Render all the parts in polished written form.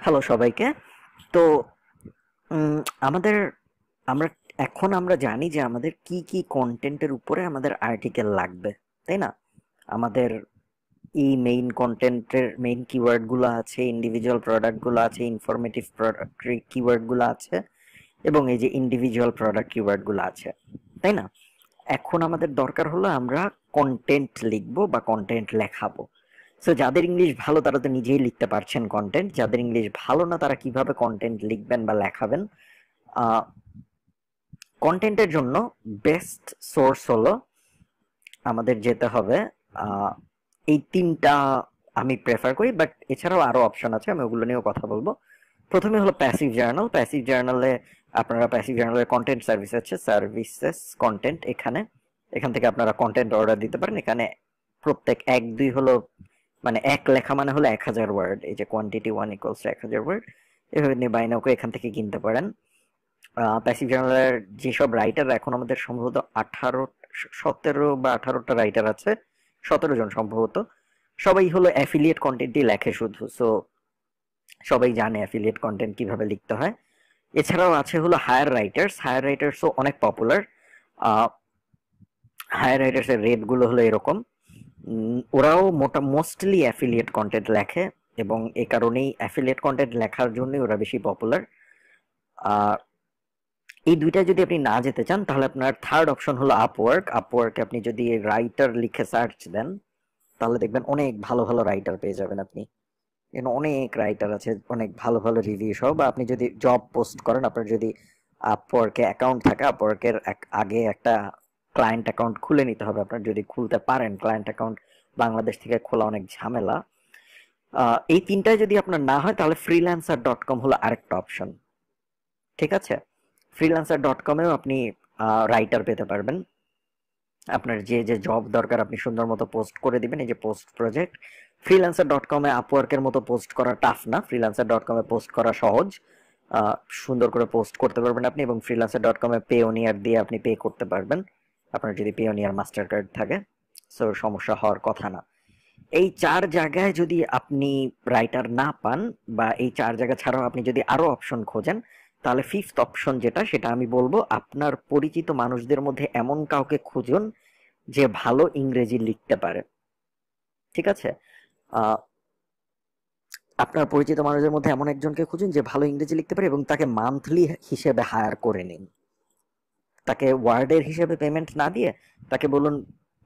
Hello সবাইকে। তো উম, আমাদের আমরা আমরা জানি যে আমাদের কি কি কন্টেন্টের উপরে আমাদের আর্টিকেল লাগবে, তাই না? আমাদের এই মেইন কন্টেন্টের মেইন কিওয়ার্ড গুলো আছে, ইন্ডিভিজুয়াল প্রোডাক্ট গুলো আছে, ইনফরমেটিভ প্রোডাক্ট কিওয়ার্ড গুলো আছে, এবং এই যে ইন্ডিভিজুয়াল প্রোডাক্ট কিওয়ার্ড গুলো আছে, তাই না? এখন আমাদের দরকার হলো আমরা কন্টেন্ট লিখবো বা কন্টেন্ট লেখাবো। সো যাদের ইংলিশ ভালো তারা তো নিজেই লিখতে পারছেন কন্টেন্ট, যাদের ইংলিশ ভালো না তারা কিভাবে কন্টেন্ট লিখবেন বা লেখাবেন? কন্টেন্টের জন্য বেস্ট সোর্স হলো আমাদের যেতে হবে এই তিনটা আমি প্রেফার করি, বাট এছাড়াও আরো অপশন আছে, আমি ওগুলো নিয়েও কথা বলবো। প্রথমে হলো প্যাসিভ জার্নাল। প্যাসিভ জার্নালে আপনারা প্যাসিভ জার্নালের কন্টেন্ট সার্ভিস আছে, সার্ভিসেস কন্টেন্ট, এখান থেকে আপনারা কন্টেন্ট অর্ডার দিতে পারেন। এখানে প্রত্যেক এক দুই হলো মানে এক লেখা মানে হলো 1000 ওয়ার্ড, এই যে কোয়ান্টিটি 1 = 1000 ওয়ার্ড, এভাবে নিয়ে বাইনাওকে এখান থেকে কিনতে পারেন। প্যাসিভ জার্নালের যেসব রাইটার, এখন আমাদের সম্ভবত 17 বা 18টা রাইটার আছে, 17 জন সম্ভবত, সবাই হলো অ্যাফিলিয়েট কন্টেন্টই লেখে শুধু। সো সবাই জানে অ্যাফিলিয়েট কন্টেন্ট কিভাবে লিখতে হয়। এছাড়াও আছে হলো হায়ার রাইটার্স। হায়ার রাইটার্সও অনেক পপুলার। হায়ার রাইটার্স এর রেট গুলো হলো এরকম। ওরাও মোস্টলি অ্যাফিলিয়েট কন্টেন্ট লেখে, এবং এ কারণেই অ্যাফিলিয়েট কন্টেন্ট লেখার জন্যই ওরা বেশি পপুলার। এই দুইটা যদি আপনি না যেতে চান তাহলে আপনার থার্ড অপশন হলো আপওয়ার্ক। আপওয়ার্কে আপনি যদি রাইটার লিখে সার্চ দেন তাহলে দেখবেন অনেক ভালো ভালো রাইটার পেয়ে যাবেন আপনি। এখানে অনেক রাইটার আছে, অনেক ভালো ভালো রিভিউ সহ। বা আপনি যদি জব পোস্ট করেন, আপনার যদি আপওয়ার্কে অ্যাকাউন্ট থাকে, আপওয়ার্কের আগে একটা ক্লায়েন্ট অ্যাকাউন্ট খুলে নিতে হবে আপনার, যদি খুলতে পারেন। ক্লায়েন্ট অ্যাকাউন্ট বাংলাদেশ থেকে খোলা অনেক ঝামেলা। এই তিনটায় যদি আপনার না হয় তাহলে freelancer.com হলো আরেকটা অপশন। ঠিক আছে, freelancer.com-এও আপনি রাইটার পেতে পারবেন। আপনার যে যে জব দরকার আপনি সুন্দর মতো পোস্ট করে দিবেন, এই যে পোস্ট প্রজেক্ট। freelancer.com-এ আপওয়ার্কের মতো পোস্ট করা টাফ না, freelancer.com-এ পোস্ট করা সহজ। সুন্দর করে পোস্ট করতে পারবেন আপনি, এবং freelancer.com-এ পেওনিয়ার দিয়ে আপনি পে করতে পারবেন আপনার যদি পেওনিয়ার মাস্টার কার্ড থাকে। সো সমস্যা হওয়ার কথা না। এই 4 জায়গায় যদি আপনি রাইটার না পান, বা এই 4 জায়গা ছাড়াও আপনি যদি আরো অপশন খোঁজেন, তাহলে ফিফথ অপশন যেটা, সেটা আমি বলবো আপনার পরিচিত মানুষদের মধ্যে এমন কাউকে খুঁজুন যে ভালো ইংরেজি লিখতে পারে। ঠিক আছে, আহ, আপনার পরিচিত মানুষদের মধ্যে এমন একজনকে খুঁজুন যে ভালো ইংরেজি লিখতে পারে, এবং তাকে মান্থলি হিসেবে হায়ার করে নিন। তাকে ওয়ার্ডের হিসেবে পেমেন্ট না দিয়ে তাকে বলুন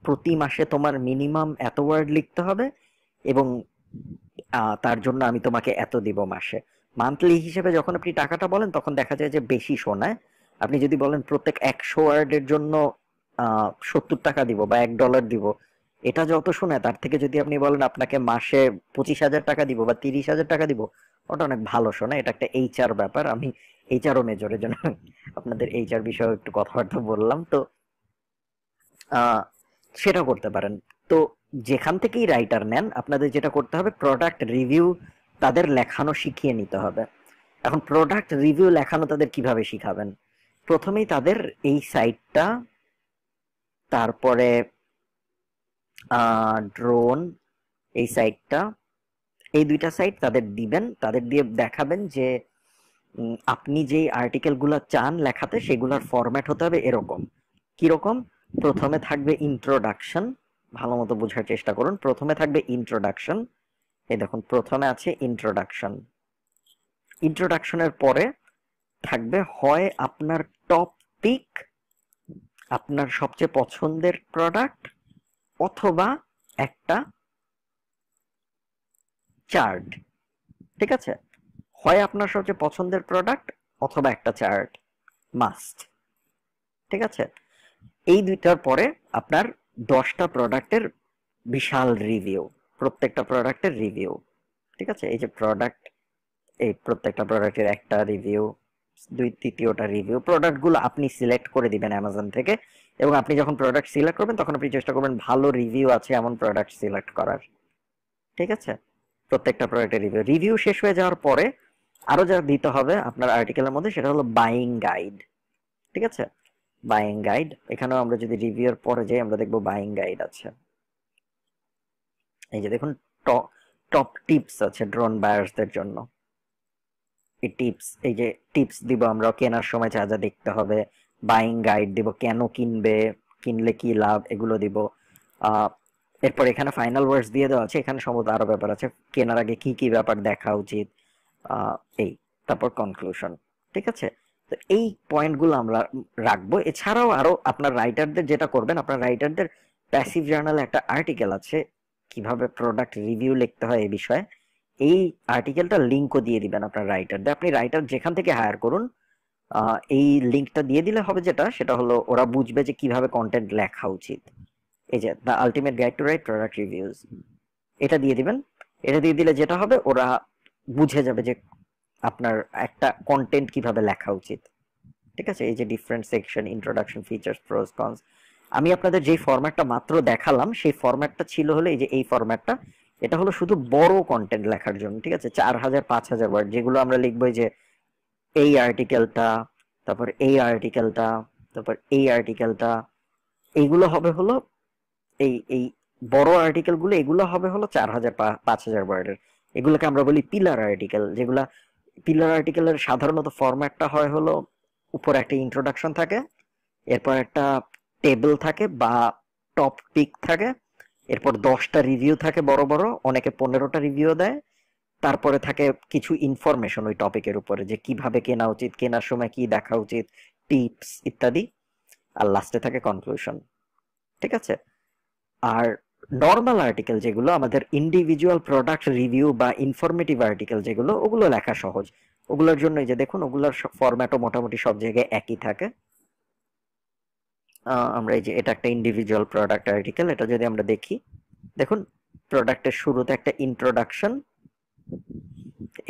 প্রতি মাসে তোমার মিনিমাম এত ওয়ার্ড লিখতে হবে, এবং তার জন্য আমি তোমাকে এত দিব মাসে। মান্থলি হিসেবে যখন আপনি টাকাটা বলেন তখন দেখা যায় যে বেশি শোনায়। আপনি যদি বলেন প্রত্যেক 100 ওয়ার্ডের জন্য 70 টাকা দিব বা $1 দিব, এটা যত শোনায় তার থেকে যদি আপনি বলেন আপনাকে মাসে 25,000 টাকা দিব বা 30,000 টাকা দিব, ওটা অনেক ভালো শোনায়। এটা একটা এইচআর ব্যাপার। আমি এইচআরও মেজরের জন্য আপনাদের এইচআর বিষয়ে একটু কথাবার্তা বললাম। তো আহ, সেটা করতে পারেন। তো যেখান থেকেই রাইটার নেন, আপনাদের যেটা করতে হবে প্রোডাক্ট রিভিউ তাদের লেখানো শিখিয়ে নিতে হবে। এখন প্রোডাক্ট রিভিউ লেখানো তাদের কিভাবে শিখাবেন? প্রথমেই তাদের এই সাইটটা, তারপরে ড্রোন, এই সাইটটা, এই দুইটা সাইট তাদের দিবেন। তাদের দিয়ে দেখাবেন যে আপনি যেই আর্টিকেল গুলা চান লেখাতে সেগুলার ফরম্যাট হতে হবে এরকম। কিরকম? প্রথমে থাকবে ইন্ট্রোডাকশন। ভালো মতো বোঝার চেষ্টা করুন। প্রথমে থাকবে ইন্ট্রোডাকশন। এই দেখুন প্রথমে আছে ইন্ট্রোডাকশন। ইন্ট্রোডাকশনের পরে থাকবে হয় আপনার টপ পিক, আপনার সবচেয়ে পছন্দের প্রোডাক্ট, অথবা একটা চার্ট। ঠিক আছে, হয় আপনার সবচেয়ে পছন্দের প্রোডাক্ট অথবা একটা চার্ট মাস্ট। ঠিক আছে, এই দুইটার পরে আপনার 10টা প্রোডাক্টের বিশাল রিভিউ, প্রত্যেকটা প্রোডাক্টের রিভিউ। ঠিক আছে, এই যে প্রোডাক্ট, এই প্রত্যেকটা প্রোডাক্টের একটা রিভিউ, তৃতীয়টা রিভিউ। প্রোডাক্টগুলো আপনি সিলেক্ট করে দিবেন অ্যামাজন থেকে, এবং আপনি যখন প্রোডাক্ট সিলেক্ট করবেন তখন আপনি চেষ্টা করবেন ভালো রিভিউ আছে এমন প্রোডাক্ট সিলেক্ট করার। ঠিক আছে, প্রত্যেকটা প্রোডাক্টের রিভিউ রিভিউ শেষ হয়ে যাওয়ার পরে আরো যা দিতে হবে আপনার আর্টিকেলের মধ্যে সেটা হলো বাইং গাইড। ঠিক আছে, বাইং গাইড, এখানেও আমরা যদি রিভিউর পরে যাই আমরা দেখবো বাইং গাইড আছে। এই যে দেখুন টপ টিপস আছে ড্রোন বায়ার্সদের জন্য। এই টিপস, এই যে টিপস দিব আমরা, কেনার সময় যা যা দেখতে হবে, বাইং গাইড দিব, কেন কিনবে, কিনলে কি লাভ, এগুলো দিব। আহ এরপর এখানে ফাইনাল ওয়ার্ডস দিয়ে দেওয়া আছে, এখানে সম্ভবত আরো ব্যাপার আছে, কেনার আগে কি কি ব্যাপার দেখা উচিত, এই, তারপর কনক্লুশন। ঠিক আছে, তো এই পয়েন্টগুলো আমরা রাখবো। এছাড়াও আরো আপনার রাইটারদের যেটা করবেন, আপনার রাইটারদের প্যাসিভ জার্নালে একটা আর্টিকেল আছে কিভাবে প্রোডাক্ট রিভিউ লিখতে হয় এই বিষয়ে। এই আর্টিকেলটা লিঙ্কও দিয়ে দিবেন আপনার রাইটারদের। আপনি রাইটার যেখান থেকে হায়ার করুন, এই লিঙ্কটা দিয়ে দিলে হবে যেটা, সেটা হলো ওরা বুঝবে যে কিভাবে কন্টেন্ট লেখা উচিত। এই যে the ultimate guide to write product reviews, এটা দিয়ে দিবেন। এটা দিয়ে দিলে যেটা হবে, ওরা বুঝে যাবে যে আপনার একটা কন্টেন্ট কিভাবে লেখা উচিত। ঠিক আছে, এই যে different section, introduction, features, প্রোস, cons, আমি আপনাদের যে ফরম্যাটটা মাত্র দেখালাম সেই ফরম্যাটটা ছিল হলো এই যে এই ফরম্যাটটা। এটা হলো শুধু বড় কন্টেন্ট লেখার জন্য। ঠিক আছে, 4000 5000 ওয়ার্ড, যেগুলো আমরা লিখবো যে এই আর্টিকেলটা, তারপর এই আর্টিকেলটা, তারপর এই আর্টিকেলটা, এইগুলো হবে হলো এই এই বড় আর্টিকেল গুলো, এগুলো হবে হলো 4000 5000 ওয়ার্ডের। এগুলোকে আমরা বলি পিলার আর্টিকেল। যেগুলা পিলার আর্টিকেলের সাধারণত ফরম্যাটটা হয় হলো, উপরে একটা ইন্ট্রোডাকশন থাকে, এরপর একটা টেবিল থাকে বা টপ পিক থাকে, এরপর 10টা রিভিউ থাকে বড় বড়, অনেকে 15টা রিভিউ দেয়, তারপরে থাকে কিছু ইনফরমেশন ওই টপিকের উপরে, যে কিভাবে কেনা উচিত, কেনার সময় কি দেখা উচিত, টিপস ইত্যাদি, আর লাস্টে থাকে কনক্লুশন। ঠিক আছে, আর নর্মাল আর্টিকেল যেগুলো আমাদের ইন্ডিভিজুয়াল প্রোডাক্ট রিভিউ বা ইনফরমেটিভ আর্টিকেল যেগুলো, ওগুলো লেখা সহজ। ওগুলোর জন্য এই যে দেখুন, ওগুলোর ফরম্যাটও মোটামুটি সব জায়গায় একই থাকে। আমরা এই যে এটা একটা ইন্ডিভিজুয়াল প্রোডাক্ট আর্টিকেল, এটা যদি আমরা দেখি, দেখুন প্রোডাক্টের শুরুতে একটা ইন্ট্রোডাকশন,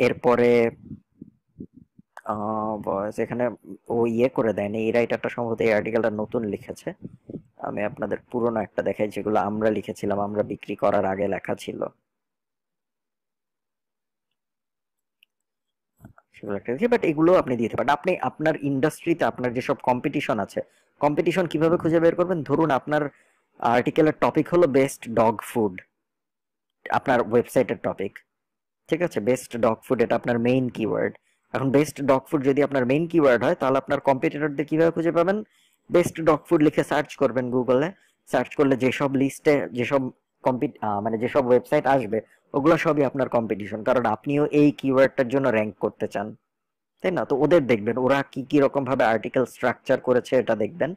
এরপরে এখানে ও ইয়ে করে দেয়নি, এই রাইটারটা সম্ভবত এই আর্টিকেলটা নতুন লিখেছে। আমি আপনাদের পুরোনো একটা দেখাই, যেগুলো আমরা লিখেছিলাম, আমরা বিক্রি করার আগে লেখা ছিল সেগুলো একটা দেখি। বাট এগুলো আপনি দিতে পারেন। আপনি আপনার ইন্ডাস্ট্রিতে আপনার যেসব কম্পিটিশন আছে, কম্পিটিশন কিভাবে খুঁজে বের করবেন? ধরুন আপনার আর্টিকেলের টপিক হলো বেস্ট ডগ ফুড, আপনার ওয়েবসাইটের টপিক। ঠিক আছে, বেস্ট ডগ ফুড এটা আপনার মেইন কিওয়ার্ড। এখন বেস্ট ডগ ফুড যদি আপনার মেইন কিওয়ার্ড হয়, তাহলে আপনার কম্পিটিটরদের কিভাবে খুঁজে পাবেন? বেস্ট ডগ ফুড লিখে সার্চ করবেন গুগলে। সার্চ করলে যেসব লিস্টে যেসব মানে যেসব ওয়েবসাইট আসবে, ওগুলো সবই আপনার কম্পিটিশন, কারণ আপনিও এই কিওয়ার্ডটার জন্য র্যাঙ্ক করতে চান, তাই না? তো ওদের দেখবেন ওরা কি কি রকম ভাবে আর্টিকেল স্ট্রাকচার করেছে, এটা দেখবেন।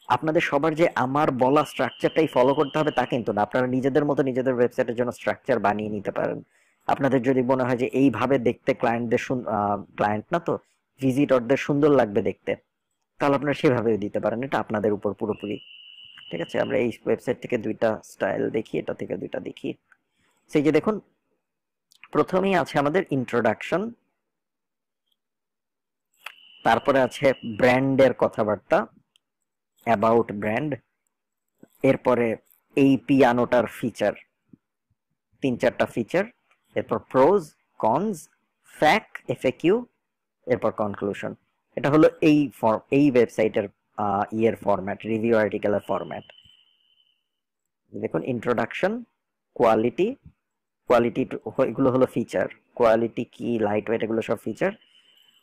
আপনাদের সবার যে আমার বলা স্ট্রাকচারটাই ফলো করতে হবে তা কিন্তু না, আপনারা নিজেদের মতো নিজেদের ওয়েবসাইটের জন্য স্ট্রাকচার বানিয়ে নিতে পারেন। আপনাদের যদি মনে হয় যে এইভাবে দেখতে ক্লায়েন্টদের, ক্লায়েন্ট না তো ভিজিটরদের সুন্দর লাগবে দেখতে, তাহলে আপনারা সেভাবেও দিতে পারেন, এটা আপনাদের উপর পুরোপুরি। ঠিক আছে, আমরা এই ওয়েবসাইট থেকে দুইটা স্টাইল দেখি, এটা থেকে দুইটা দেখি। সেই যে দেখুন, প্রথমেই আছে আমাদের ইন্ট্রোডাকশন, তারপরে আছে ব্র্যান্ডের কথাবার্তা, অ্যাবাউট ব্র্যান্ড, এরপরে এই পিয়ানোটার ফিচার, 3-4টা ফিচার, এরপর প্রোজ, কনস, ফ্যাক, এফএকিউ, এরপর কনক্লুশন। এটা হলো এই ওয়েবসাইটের ইয়ের ফরম্যাট, রিভিউ আর্টিকেলের ফরম্যাট। দেখুন ইন্ট্রোডাকশন, কোয়ালিটি, কোয়ালিটি এগুলো হলো ফিচার, কোয়ালিটি কি, লাইট ওয়েট, এগুলো সব ফিচার।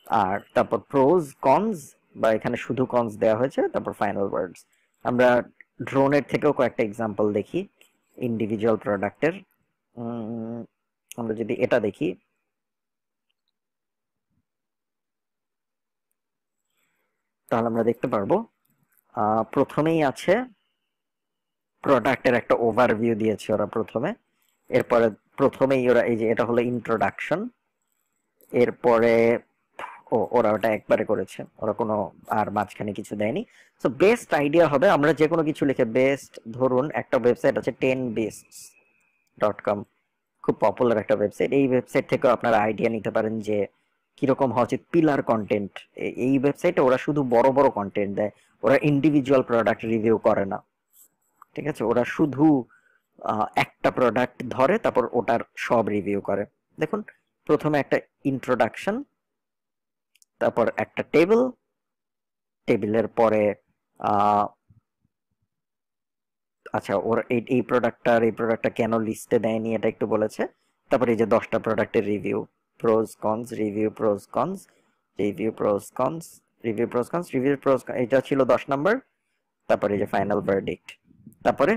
আর তারপর প্রোজ, কনস, বা এখানে শুধু কনস দেওয়া হয়েছে, তারপর ফাইনাল ওয়ার্ডস। আমরা ড্রোনের থেকেও কয়েকটা এক্সাম্পল দেখি ইন্ডিভিজুয়াল প্রোডাক্টের। আমরা যদি এটা দেখি, তাহলে আমরা দেখতে পারবো প্রথমেই আছে প্রোডাক্টের একটা ওভারভিউ দিয়েছে ওরা প্রথমে, এরপরে প্রথমেই ওরা এই যে এটা হলো ইন্ট্রোডাকশন, এরপরে ওরা ওটা একবারে করেছে, ওরা কোনো আর মাঝখানে কিছু দেয়নি। সো বেস্ট আইডিয়া হবে আমরা যে কোনো কিছু লিখে, বেস্ট, ধরুন একটা ওয়েবসাইট আছে 10bests.com, খুব পপুলার একটা ওয়েবসাইট। এই ওয়েবসাইট থেকেও আপনারা আইডিয়া নিতে পারেন যে কিরকম হওয়া উচিত পিলার কন্টেন্ট। এই ওয়েবসাইটে ওরা শুধু বড় বড় কন্টেন্ট দেয়, ওরা ইন্ডিভিজুয়াল প্রোডাক্ট রিভিউ করে না। ঠিক আছে, ওরা শুধু একটা প্রোডাক্ট ধরে, তারপর ওটার সব রিভিউ করে। দেখুন প্রথমে একটা ইন্ট্রোডাকশন, তারপর একটা টেবিল, টেবিলের পরে আচ্ছা ওর এই প্রোডাক্টটা কেন লিস্টে দেয়নি এটা একটু বলেছে, তারপরে এই যে 10টা প্রোডাক্টের review, pros cons, review pros cons, review pros cons, review pros cons, review pros, এটা ছিল 10 নাম্বার। তারপরে এই যে ফাইনাল ভার্ডিক্ট। তারপরে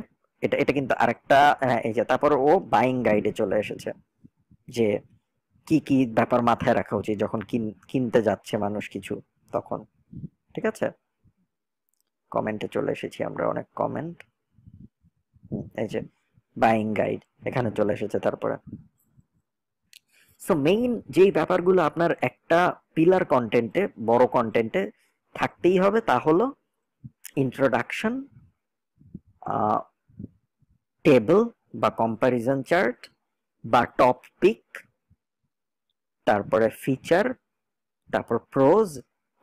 এটা এটা কিন্তু আরেকটা, এই যে তারপর ও বাইং গাইডে চলে এসেছে, যে কি কি ব্যাপার মাথায় রাখা উচিত যখন কিনতে যাচ্ছে মানুষ কিছু তখন। ঠিক আছে, কমেন্টে চলে এসেছি আমরা, অনেক কমেন্ট। এই যে বাইং গাইড এখানে চলে এসেছে। তারপরে সো মেইন যেই ব্যাপারগুলো আপনার একটা পিলার কন্টেন্টে, বড় কন্টেন্টে থাকতেই হবে তা হলো ইন্ট্রোডাকশন, টেবল বা কম্প্যারিজন চার্ট বা টপ পিক, তারপরে ফিচার, তারপর প্রোজ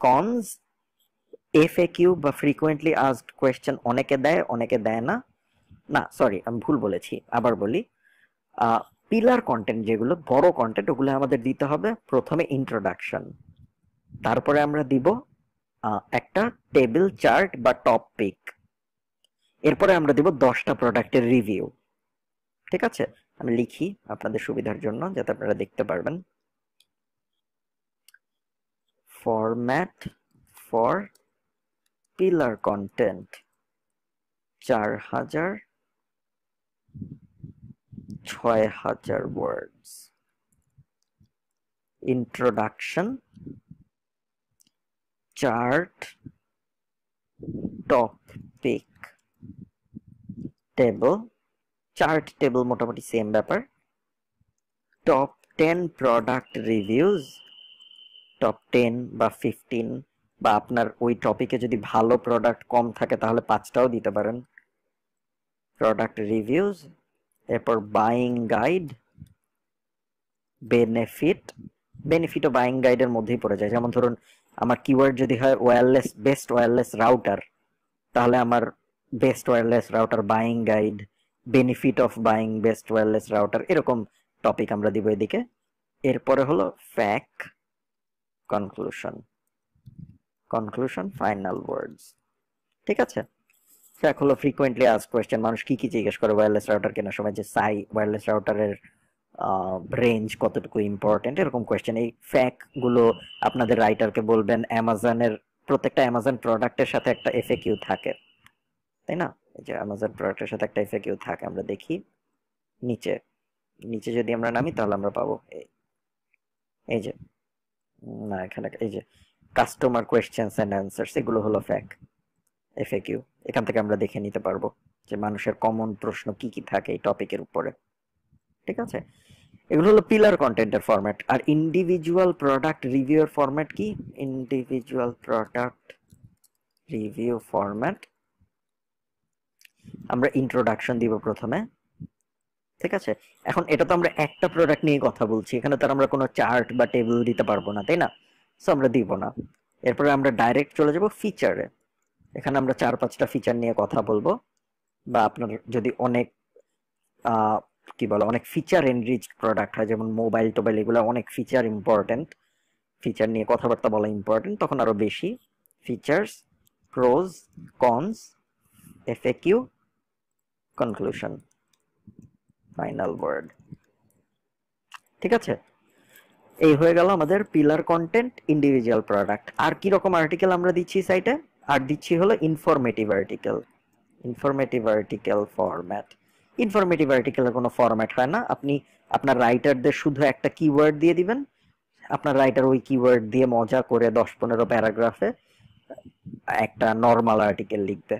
কনস, এফএকিউ বা ফ্রিকোয়েন্টলি আস্কড কোয়েশ্চেন অনেকে দেয় অনেকে দেয় না। না সরি, আমি ভুল বলেছি, আবার বলি। পিলার কন্টেন্ট যেগুলো বড় কন্টেন্ট, ওগুলো আমাদের দিতে হবে প্রথমে ইন্ট্রোডাকশন, তারপরে আমরা দিব একটা টেবিল চার্ট বা টপ পিক, এরপরে আমরা দিব 10টা প্রোডাক্টের রিভিউ। ঠিক আছে, আমি লিখি আপনাদের সুবিধার জন্য যাতে আপনারা দেখতে পারবেন। Format for pillar content 4000 6000 words. Introduction, chart, topic, table, chart table মোটামুটি সেম ব্যাপার। টপ 10 প্রোডাক্ট রিভিউজ, টপ 10 বা 15, বা আপনার ওই টপিকে যদি ভালো প্রোডাক্ট কম থাকে তাহলে 5টাও দিতে পারেন। প্রোডাক্ট রিভিউজ, এরপর বাইং গাইড, বেনিফিট, বেনিফিটও বাইং গাইডের মধ্যেই পড়ে যায়। যেমন ধরুন আমার কিওয়ার্ড যদি হয় ওয়্যারলেস, বেস্ট ওয়্যারলেস রাউটার, তাহলে আমার best wireless router buying guide, benefit of buying best wireless router, এরকম টপিক আমরা দিব এদিকে। এরপরে হলো ফ্যাক, কনক্লুশন, কনক্লুশন, ফাইনাল ওয়ার্ডস। ঠিক আছে, ফ্যাক হলো ফ্রিকোয়েন্টলি আস্কড কোয়েশ্চেন, মানুষ কি কি জিজ্ঞেস করে ওয়্যারলেস রাউটার কেনার সময়, যে সাই ওয়্যারলেস রাউটারের রেঞ্জ কতটুকু ইম্পর্টেন্ট, এরকম কোয়েশ্চেন। এই ফ্যাক গুলো আপনাদের রাইটারকে বলবেন। অ্যামাজনের প্রত্যেকটা অ্যামাজন প্রোডাক্টের সাথে একটা এফএকিউ থাকে, তাই না? এই যে অ্যামাজন প্রোডাক্টের সাথে একটা এফএকিউ থাকে, আমরা দেখি নিচে, নিচে যদি আমরা নামি তাহলে আমরা পাবো এই যে, না এখানে এই যে কাস্টমার কোয়েশ্চেন্স এন্ড অ্যান্সার্স, এগুলো হলো ফ্যাক এফএকিউ। এখান থেকে আমরা দেখে নিতে পারবো যে মানুষের কমন প্রশ্ন কি কি থাকে এই টপিকের উপরে। ঠিক আছে, এগুলো হলো পিলার কন্টেন্টের ফরম্যাট। আর ইন্ডিভিজুয়াল প্রোডাক্ট রিভিউর ফরম্যাট কি? ইন্ডিভিজুয়াল প্রোডাক্ট রিভিউ ফরম্যাট, আমরা ইন্ট্রোডাকশন দিব প্রথমে। ঠিক আছে, এখন এটা তো আমরা একটা প্রোডাক্ট নিয়ে কথা বলছি, এখানে তো আমরা কোনো চার্ট বা টেবিল দিতে পারবো না, তাই না? সো আমরা দিব না। এরপরে আমরা ডাইরেক্ট চলে যাব ফিচারে, এখানে আমরা 4-5টা ফিচার নিয়ে কথা বলবো। বা আপনার যদি অনেক কি বলে, অনেক ফিচার এনরিচ প্রোডাক্ট হয়, যেমন মোবাইল টোবাইল, এগুলো অনেক ফিচার ইম্পর্টেন্ট, ফিচার নিয়ে কথাবার্তা বলা ইম্পর্টেন্ট, তখন আরো বেশি features, pros cons, FAQ, conclusion, final word. ঠিক আছে, এই হয়ে গেল আমাদের পিলার কন্টেন্ট, ইন্ডিভিজুয়াল প্রোডাক্ট। আর কি রকম আর্টিকেল আমরা দিচ্ছি সাইটে? আর দিচ্ছি হলো informative article, informative article format. Informative আর্টিকেলের কোনো ফরম্যাট হয় না, আপনি আপনার রাইটারদের শুধু একটা কিওয়ার্ড দিয়ে দিবেন, আপনার রাইটার ওই কিওয়ার্ড দিয়ে মজা করে 10-15 প্যারাগ্রাফে একটা নর্মাল আর্টিকেল লিখবে।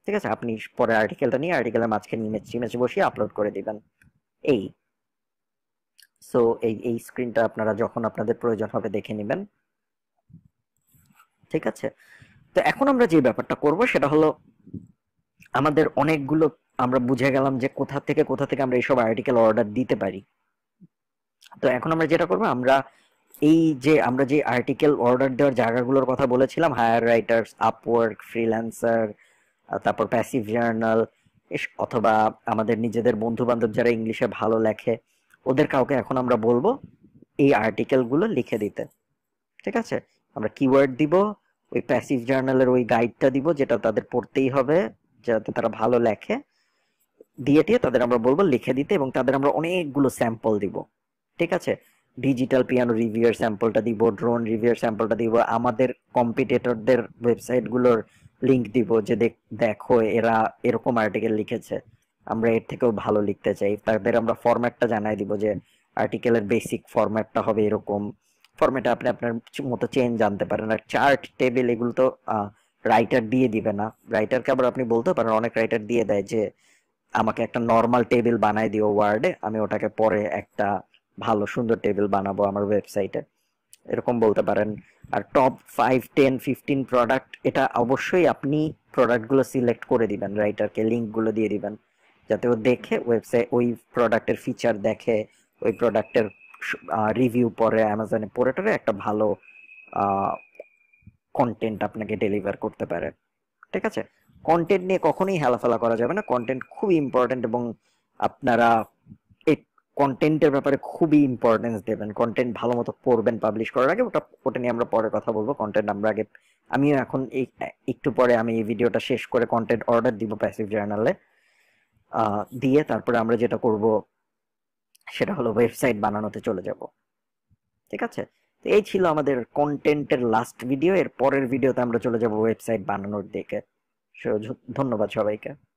ঠিক আছে, আপনি পরে আর্টিকেলটা নিয়ে আর্টিকেলের মাঝখানে ইমেজ বসিয়ে আপলোড করে দিবেন। এই সো এই স্ক্রিনটা আপনারা যখন আপনাদের প্রয়োজন হবে দেখে নেবেন। ঠিক আছে, তো এখন আমরা যে ব্যাপারটা করব সেটা হলো, আমাদের অনেকগুলো আমরা বুঝে গেলাম যে কোথা থেকে আমরা এইসব আর্টিকেল অর্ডার দিতে পারি। তো এখন আমরা যেটা করবো, আমরা যে আর্টিকেল অর্ডার দেওয়ার জায়গাগুলোর কথা বলেছিলাম, হায়ার রাইটার্স, আপওয়ার্ক, ফ্রিল্যান্সার, তারপর প্যাসিভ জার্নাল, অথবা আমাদের নিজেদের বন্ধু বান্ধব যারা ইংলিশে ভালো লেখে, ওদের কাউকে এখন আমরা বলবো এই আর্টিকেলগুলো লিখে দিতে। ঠিক আছে, আমরা কিওয়ার্ড দিব, ওই প্যাসিভ জার্নালের ওই গাইডটা দিব যেটা তাদের পড়তেই হবে যাতে তারা ভালো লেখে, দিয়ে তাদের আমরা বলবো লিখে দিতে, এবং তাদের আমরা অনেকগুলো স্যাম্পল দিব। ঠিক আছে, ডিজিটাল পিয়ানো রিভিউয়ের স্যাম্পলটা দিব, ড্রোন রিভিউয়ের স্যাম্পলটা দিব, আমাদের কম্পিটিটরদের ওয়েবসাইটগুলোর লিংক দিব যে দেখো এরা এরকম আর্টিকেল লিখেছে, আমরা এর থেকেও ভালো লিখতে চাই। তাদের আমরা ফরম্যাটটা জানাই দিব যে আর্টিকেলের বেসিক ফরম্যাটটা হবে এরকম, ফরম্যাটে আপনি আপনার মতো চেঞ্জ আনতে পারেন। আর চার্ট টেবিল এগুলো তো রাইটার দিয়ে দিবে না, রাইটারকে আবার আপনি বলতে পারেন, অনেক রাইটার দিয়ে দেয় যে আমাকে একটা নর্মাল টেবিল বানাই দিও ওয়ার্ডে, আমি ওটাকে পরে একটা ভালো সুন্দর টেবিল বানাবো আমার ওয়েবসাইটে, এরকম বলতে পারেন। আর টপ 5, 10, 15 প্রোডাক্ট, এটা অবশ্যই আপনি প্রোডাক্টগুলো সিলেক্ট করে দিবেন, রাইটারকে লিঙ্কগুলো দিয়ে দিবেন যাতে ও দেখে ওয়েবসাইট ওই প্রোডাক্টের ফিচার দেখে, ওই প্রোডাক্টের রিভিউ পড়ে, অ্যামাজনে পড়ে টরে একটা ভালো কন্টেন্ট আপনাকে ডেলিভার করতে পারে। ঠিক আছে, কন্টেন্ট নিয়ে কখনোই হেলাফেলা করা যাবে না, কন্টেন্ট খুবই ইম্পর্টেন্ট এবং আপনারা এই কন্টেন্টের ব্যাপারে খুবই ইম্পর্টেন্স দেবেন, কন্টেন্ট ভালো মতো পড়বেন পাবলিশ করার আগে। ওটা নিয়ে আমরা পরে কথা বলবো, কন্টেন্ট আমরা আগে, আমিও এখন একটু পরে আমি এই ভিডিওটা শেষ করে কন্টেন্ট অর্ডার দিব প্যাসিভ জার্নালে, দিয়ে তারপরে আমরা যেটা করব সেটা হলো ওয়েবসাইট বানানোতে চলে যাব। ঠিক আছে, তো এই ছিল আমাদের কন্টেন্টের লাস্ট ভিডিও, এর পরের ভিডিওতে আমরা চলে যাব ওয়েবসাইট বানানোর দিকে। ধন্যবাদ সবাইকে।